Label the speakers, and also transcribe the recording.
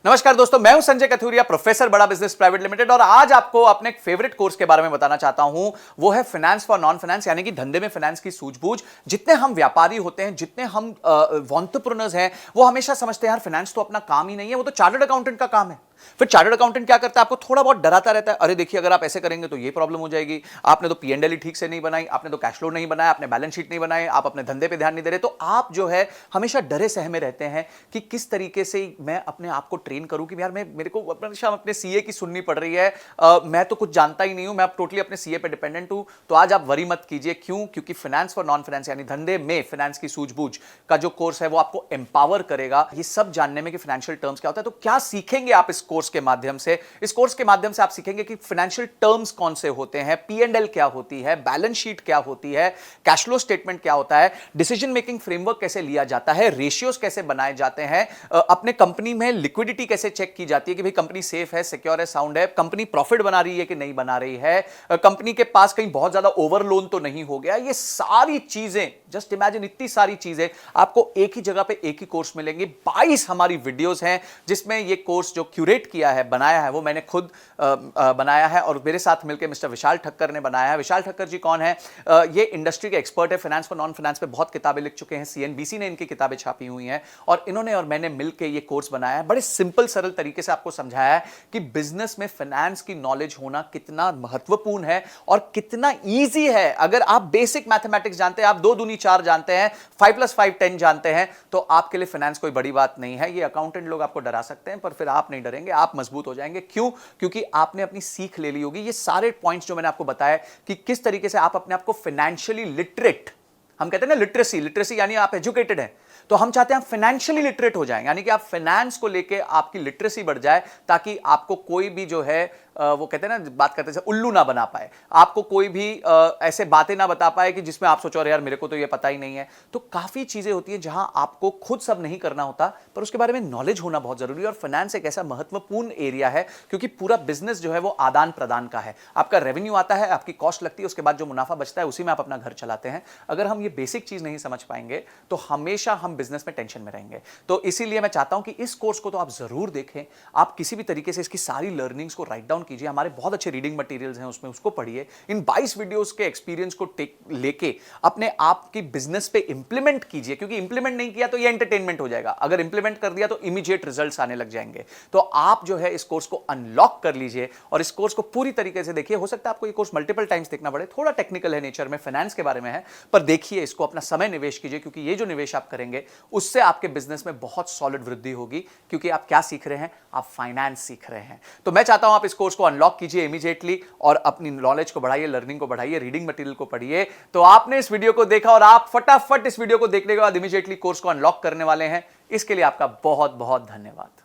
Speaker 1: नमस्कार दोस्तों, मैं हूं संजय कथुरिया, प्रोफेसर बड़ा बिजनेस प्राइवेट लिमिटेड। और आज आपको अपने एक फेवरेट कोर्स के बारे में बताना चाहता हूं। वो है फाइनेंस फॉर नॉन फाइनेंस, यानी कि धंधे में फाइनेंस की सूझबूझ। जितने हम व्यापारी होते हैं, जितने हम एंटरप्रेन्योर्स हैं, वो हमेशा समझते हैं यार फाइनेंस तो अपना काम ही नहीं है, वो तो चार्टर्ड अकाउंटेंट का काम है। फिर चार्टर्ड अकाउंटेंट क्या करता है, आपको थोड़ा बहुत डराता रहता है, अरे देखिए अगर आप ऐसे करेंगे तो ये प्रॉब्लम हो जाएगी, आपने तो पी एंड एल ही ठीक से नहीं बनाई, आपने तो कैश फ्लो नहीं बनाया, आपने बैलेंस शीट नहीं बनाए, आप अपने धंधे पे ध्यान नहीं दे रहे। तो आप जो है हमेशा डरे सहमे रहते हैं कि किस तरीके से मैं अपने आप को ट्रेन करूं कि यार मेरे को हमेशा अपने सीए की सुननी पड़ रही है, मैं तो कुछ जानता ही नहीं हूं, मैं टोटली अपने सीए पे डिपेंडेंट हूं। तो आज आप वरी मत कीजिए। क्यों? क्योंकि फाइनेंस फॉर नॉन फाइनेंस यानी धंधे में फाइनेंस की सूझबूझ का जो कोर्स है वो आपको एम्पावर करेगा ये सब जानने में कि फाइनेंशियल टर्म्स क्या होता है। तो क्या सीखेंगे आप इस कोर्स के माध्यम से? इस कोर्स के माध्यम से आप सीखेंगे कि फाइनेंशियल टर्म्स कौन से होते हैं, पी एंड एल क्या होती है, बैलेंस शीट क्या होती है, कैश फ्लो स्टेटमेंट क्या होता है, डिसीजन मेकिंग फ्रेमवर्क कैसे लिया जाता है, रेशियोज कैसे बनाए जाते हैं, अपने कंपनी में लिक्विडिटी कैसे चेक की जाती है कि भाई कंपनी सेफ है, सिक्योर है, साउंड है, कंपनी प्रॉफिट बना रही है कि नहीं बना रही है, कंपनी के पास कहीं बहुत ज्यादा ओवर लोन तो नहीं हो गया। ये सारी चीजें, जस्ट इमेजिन, इतनी सारी चीजें आपको एक ही जगह पे एक ही कोर्स मिलेंगी। 22 हमारी वीडियोस हैं जिसमें ये कोर्स जो क्यूरेट किया है, बनाया है, वो मैंने खुद बनाया है और मेरे साथ मिलकर मिस्टर विशाल ठक्कर ने बनाया है। विशाल ठक्कर जी कौन है? ये इंडस्ट्री के एक्सपर्ट है, फाइनेंस फॉर नॉन फाइनेंस पे बहुत किताबें लिख चुके हैं, सीएनबीसी ने इनकी किताबें छापी हुई हैं और इन्होंने और मैंने मिलकर ये कोर्स बनाया है। बड़े सिंपल सरल तरीके से आपको समझाया है कि बिजनेस में फाइनेंस की नॉलेज होना कितना महत्वपूर्ण है और कितना ईजी है। अगर आप बेसिक मैथमेटिक्स जानते हैं, आप 2 दूनी 4 जानते हैं, 5 + 5 10 जानते हैं, तो आपके लिए फाइनेंस कोई बड़ी बात नहीं है। ये अकाउंटेंट लोग आपको डरा सकते हैं पर फिर आप नहीं डरेंगे, आप मजबूत हो जाएंगे। क्यों? क्योंकि आपने अपनी सीख ले ली होगी। ये सारे पॉइंट्स जो मैंने आपको बताया कि किस तरीके से आप अपने आप को फाइनेंशियली लिटरेट, हम कहते हैं ना लिटरेसी यानी आप एजुकेटेड हैं, तो हम चाहते हैं आप फाइनेंशियली लिटरेट हो जाएं, यानी कि आप फाइनेंस को लेके आपकी लिटरेसी बढ़ जाए ताकि आपको कोई भी जो है वो कहते हैं ना, बात करते हैं उल्लू ना बना पाए, आपको कोई भी ऐसे बातें ना बता पाए कि जिसमें आप सोचो अरे यार मेरे को तो ये पता ही नहीं है। तो काफी चीजें होती हैं जहां आपको खुद सब नहीं करना होता पर उसके बारे में नॉलेज होना बहुत जरूरी है। और फाइनेंस एक ऐसा महत्वपूर्ण एरिया है क्योंकि पूरा बिजनेस जो है वो आदान प्रदान का है। आपका रेवेन्यू आता है, आपकी कॉस्ट लगती है, उसके बाद जो मुनाफा बचता है उसी में आप अपना घर चलाते हैं। अगर हम ये बेसिक चीज नहीं समझ पाएंगे तो हमेशा हम बिजनेस में टेंशन में रहेंगे। तो इसीलिए मैं चाहता हूं कि इस कोर्स को तो आप जरूर देखें, आप किसी भी तरीके से इसकी सारी लर्निंग्स को राइट डाउन कीजिए। हमारे बहुत अच्छे रीडिंग मटेरियल्स हैं उसमें, उसको पढ़िए। इन 22 वीडियोस के एक्सपीरियंस को लेके अपने आप की बिजनेस पे इंप्लीमेंट कीजिए, क्योंकि इंप्लीमेंट नहीं किया तो ये एंटरटेनमेंट हो जाएगा, अगर इंप्लीमेंट कर दिया तो इमीडिएट रिजल्ट्स आने लग जाएंगे। तो आप जो है इस कोर्स को अनलॉक कर लीजिए और इस कोर्स को पूरी तरीके से देखिए। हो सकता है आपको ये कोर्स मल्टीपल टाइम्स देखना पड़े, थोड़ा टेक्निकल है नेचर में, फाइनेंस के बारे में है, पर देखिए इसको, अपना समय निवेश कीजिए, क्योंकि ये जो निवेश आप करेंगे उससे आपके बिजनेस में बहुत सॉलिड वृद्धि होगी। क्योंकि आप क्या सीख रहे हैं? आप फाइनेंस सीख रहे हैं। तो मैं चाहता हूं आप इस कोर्स को अनलॉक कीजिए इमीडिएटली और अपनी नॉलेज को बढ़ाइए, लर्निंग को बढ़ाइए, रीडिंग मटेरियल को पढ़िए। तो आपने इस वीडियो को देखा और आप फटाफट इस वीडियो को देखने के बाद इमीडिएटली कोर्स को अनलॉक करने वाले हैं। इसके लिए आपका बहुत बहुत धन्यवाद।